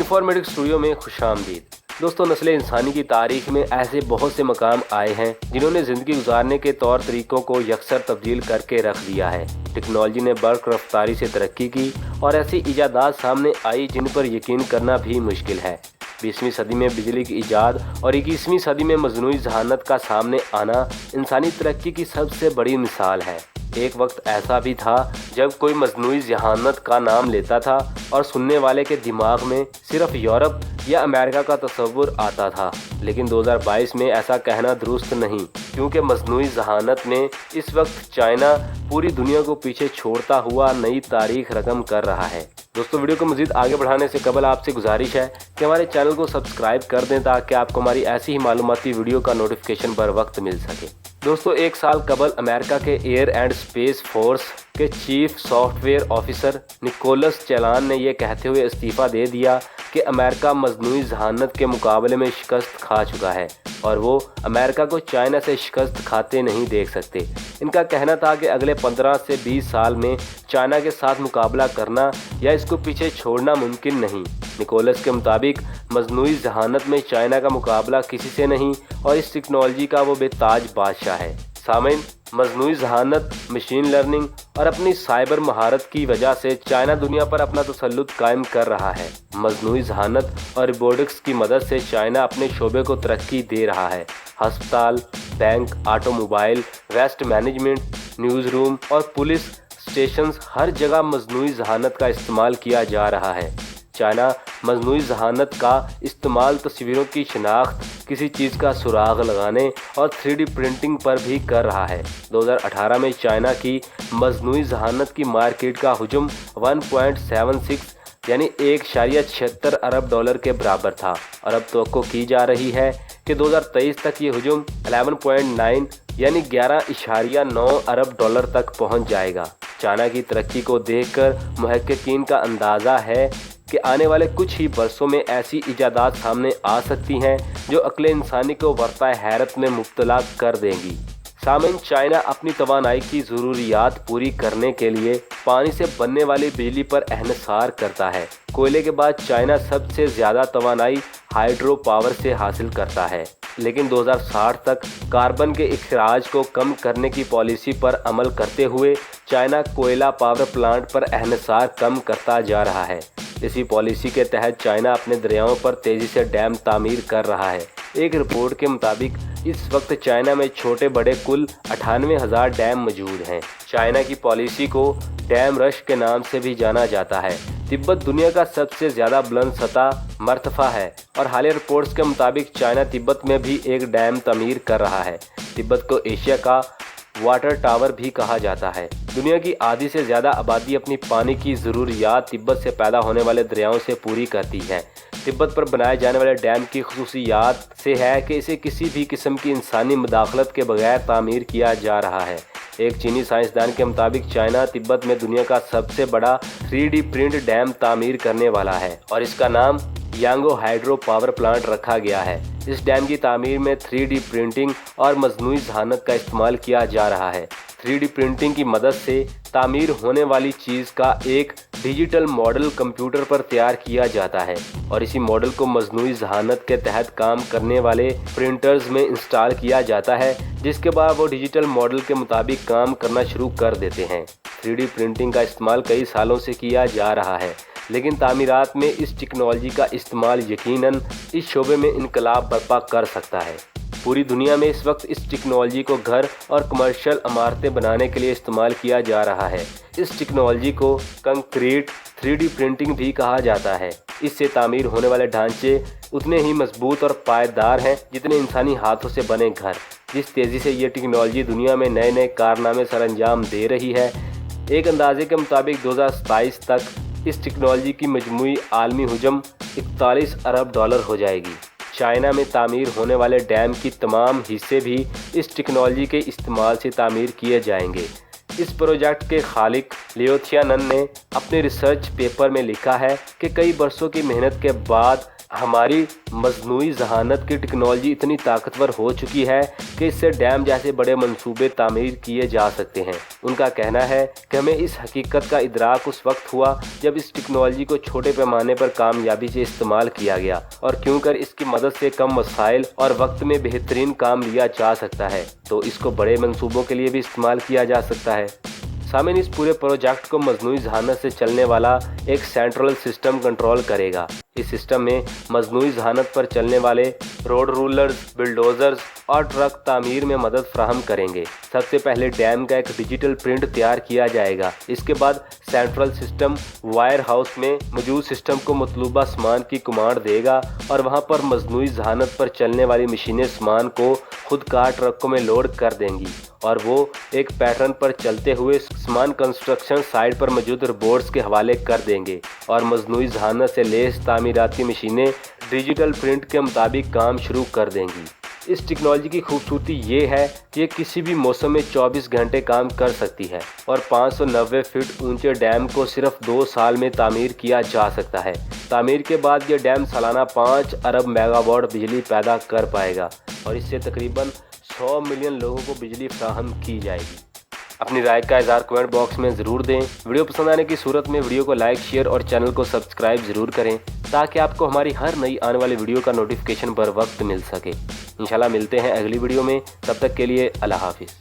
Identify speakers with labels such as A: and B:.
A: Informatic studio में खुशामदीद। दोस्तों, नस्ल इंसानी की तारीख में ऐसे बहुत से मकाम आए हैं जिन्होंने ज़िंदगी गुजारने के तौर तरीक़ों को यकसर तब्दील करके रख दिया है। टेक्नोलॉजी ने बर्क रफ्तारी से तरक्की की और ऐसी इजादात सामने आई जिन पर यकीन करना भी मुश्किल है। 20वीं सदी में बिजली की ईजाद और 21वीं सदी में मजनूई जहानत का सामने आना इंसानी तरक्की की सबसे बड़ी मिसाल है। एक वक्त ऐसा भी था जब कोई मजनूई जहानत का नाम लेता था और सुनने वाले के दिमाग में सिर्फ यूरोप या अमेरिका का तस्वुर आता था, लेकिन 2022 में ऐसा कहना दुरुस्त नहीं, क्योंकि मजनूई जहानत में इस वक्त चाइना पूरी दुनिया को पीछे छोड़ता हुआ नई तारीख रकम कर रहा है। दोस्तों, वीडियो को मज़ीद आगे बढ़ाने से कबल आपसे गुजारिश है कि हमारे चैनल को सब्सक्राइब कर दें ताकि आपको हमारी ऐसी ही मालूमाती वीडियो का नोटिफिकेशन बर वक्त मिल सके। दोस्तों, एक साल कबल अमेरिका के एयर एंड स्पेस फोर्स के चीफ सॉफ्टवेयर ऑफिसर निकोलस चैलान ने यह कहते हुए इस्तीफ़ा दे दिया कि अमेरिका मजनूई जहानत के मुकाबले में शिकस्त खा चुका है और वो अमेरिका को चाइना से शिकस्त खाते नहीं देख सकते। इनका कहना था कि अगले 15 से 20 साल में चाइना के साथ मुकाबला करना या इसको पीछे छोड़ना मुमकिन नहीं। निकोलस के मुताबिक मजनूई जहानत में चाइना का मुकाबला किसी से नहीं और इस टेक्नोलॉजी का वो बेताज बादशाह है। सामीन, मजनूई जहानत, मशीन लर्निंग और अपनी साइबर महारत की वजह से चाइना दुनिया पर अपना तसल्लुत कायम कर रहा है। मजनूई जहानत और रोबोटिक्स की मदद से चाइना अपने शोबे को तरक्की दे रहा है। अस्पताल, bank, automobile, waste management, news room और पुलिस स्टेशंस, हर जगह मजनूई जहानत का इस्तेमाल किया जा रहा है। चाइना मजनूई जहानत का इस्तेमाल तस्वीरों की शनाख्त, किसी चीज़ का सुराग लगाने और 3D प्रिंटिंग पर भी कर रहा है। 2018 में चाइना की मजनूई जहानत की मार्केट का हुजम 1.76 यानी 1.76 अरब डॉलर के बराबर था और अब तवक्को की जा रही है कि 2023 तक ये हुजम 11.9 यानी 11.9 अरब डॉलर तक पहुंच जाएगा। चाइना की तरक्की को देखकर मुहक्किकीन का अंदाज़ा है कि आने वाले कुछ ही बरसों में ऐसी इजादात सामने आ सकती हैं जो अक्ल इंसानी को वरता हैरत में मुब्तला कर देंगी। सामीन, चाइना अपनी तवानाई की ज़रूरियात पूरी करने के लिए पानी से बनने वाली बिजली पर एहसार करता है। कोयले के बाद चाइना सबसे ज़्यादा तवानाई हाइड्रो पावर से हासिल करता है, लेकिन 2060 तक कार्बन के इखराज को कम करने की पॉलिसी पर अमल करते हुए चाइना कोयला पावर प्लांट पर एहसार कम करता जा रहा है। इसी पॉलिसी के तहत चाइना अपने दरियाओं पर तेज़ी से डैम तामीर कर रहा है। एक रिपोर्ट के मुताबिक इस वक्त चाइना में छोटे बड़े कुल 98,000 डैम मौजूद हैं। चाइना की पॉलिसी को डैम रश के नाम से भी जाना जाता है। तिब्बत दुनिया का सबसे ज़्यादा बुलंद सतह मरतफा है और हालिया रिपोर्ट्स के मुताबिक चाइना तिब्बत में भी एक डैम तामीर कर रहा है। तिब्बत को एशिया का वाटर टावर भी कहा जाता है। दुनिया की आधी से ज़्यादा आबादी अपनी पानी की ज़रूरियात तिब्बत से पैदा होने वाले दरियाओं से पूरी करती है। तिब्बत पर बनाए जाने वाले डैम की खुसूसियात से है कि इसे किसी भी किस्म की इंसानी मुदाखलत के बगैर तामीर किया जा रहा है। एक चीनी साइंसदान के मुताबिक चाइना तिब्बत में दुनिया का सबसे बड़ा 3D प्रिंट डैम तामीर करने वाला है और इसका नाम यांगो हाइड्रो पावर प्लांट रखा गया है। इस डैम की तामीर में 3D प्रिंटिंग और मजनूई जहानत का इस्तेमाल किया जा रहा है। 3D प्रिंटिंग की मदद से तामीर होने वाली चीज़ का एक डिजिटल मॉडल कंप्यूटर पर तैयार किया जाता है और इसी मॉडल को मजनूई जहानत के तहत काम करने वाले प्रिंटर्स में इंस्टॉल किया जाता है, जिसके बाद वो डिजिटल मॉडल के मुताबिक काम करना शुरू कर देते हैं। 3D प्रिंटिंग का इस्तेमाल कई सालों से किया जा रहा है, लेकिन तामीरात में इस टेक्नोलॉजी का इस्तेमाल यकीनन इस शोबे में इनकलाब बर्पा कर सकता है। पूरी दुनिया में इस वक्त इस टेक्नोलॉजी को घर और कमर्शियल इमारतें बनाने के लिए इस्तेमाल किया जा रहा है। इस टेक्नोलॉजी को कंक्रीट 3D प्रिंटिंग भी कहा जाता है। इससे तामीर होने वाले ढांचे उतने ही मजबूत और पायदार हैं जितने इंसानी हाथों से बने घर। जिस तेज़ी से ये टेक्नोलॉजी दुनिया में नए नए कारनामे सर अंजाम दे रही है, एक अंदाजे के मुताबिक 2027 तक इस टेक्नोलॉजी की मजमूई आलमी हुजम 41 अरब डॉलर हो जाएगी। चाइना में तामीर होने वाले डैम की तमाम हिस्से भी इस टेक्नोलॉजी के इस्तेमाल से तामीर किए जाएंगे। इस प्रोजेक्ट के खालिक लियो थियानन ने अपने रिसर्च पेपर में लिखा है कि कई बरसों की मेहनत के बाद हमारी मजनूई जहानत की टेक्नोलॉजी इतनी ताकतवर हो चुकी है कि इससे डैम जैसे बड़े मंसूबे तामीर किए जा सकते हैं। उनका कहना है कि हमें इस हकीकत का इदराक उस वक्त हुआ जब इस टेक्नोलॉजी को छोटे पैमाने पर कामयाबी से इस्तेमाल किया गया और क्योंकि इसकी मदद से कम वसाइल और वक्त में बेहतरीन काम लिया जा सकता है, तो इसको बड़े मंसूबों के लिए भी इस्तेमाल किया जा सकता है। सामीन, इस पूरे प्रोजेक्ट को मजनूई जहानत से चलने वाला एक सेंट्रल सिस्टम कंट्रोल करेगा। इस सिस्टम में मजनूई जहानत पर चलने वाले रोड रूलर्स, बिल्डोजर्स और ट्रक तामीर में मदद फराहम करेंगे। सबसे पहले डैम का एक डिजिटल प्रिंट तैयार किया जाएगा। इसके बाद सेंट्रल सिस्टम वायर हाउस में मौजूद सिस्टम को मतलूबा सामान की कमांड देगा और वहां पर मजनूई जहानत पर चलने वाली मशीनें सामान को खुद कार ट्रकों में लोड कर देंगी और वो एक पैटर्न पर चलते हुए सामान कंस्ट्रक्शन साइट पर मौजूद रोबोट्स के हवाले कर देंगे और मजनूई जहानत से लेस तामीराती मशीनें डिजिटल प्रिंट के मुताबिक काम शुरू कर देंगी। इस टेक्नोलॉजी की खूबसूरती ये है कि ये किसी भी मौसम में 24 घंटे काम कर सकती है और 590 फीट ऊंचे डैम को सिर्फ 2 साल में तामीर किया जा सकता है। तामीर के बाद ये डैम सालाना 5 अरब मेगावाट बिजली पैदा कर पाएगा और इससे तकरीबन 100 मिलियन लोगों को बिजली फराहम की जाएगी। अपनी राय का इज़हार कमेंट बॉक्स में ज़रूर दें। वीडियो पसंद आने की सूरत में वीडियो को लाइक, शेयर और चैनल को सब्सक्राइब ज़रूर करें ताकि आपको हमारी हर नई आने वाली वीडियो का नोटिफिकेशन बर वक्त मिल सके। इंशाल्लाह मिलते हैं अगली वीडियो में, तब तक के लिए अल्लाह हाफिज़।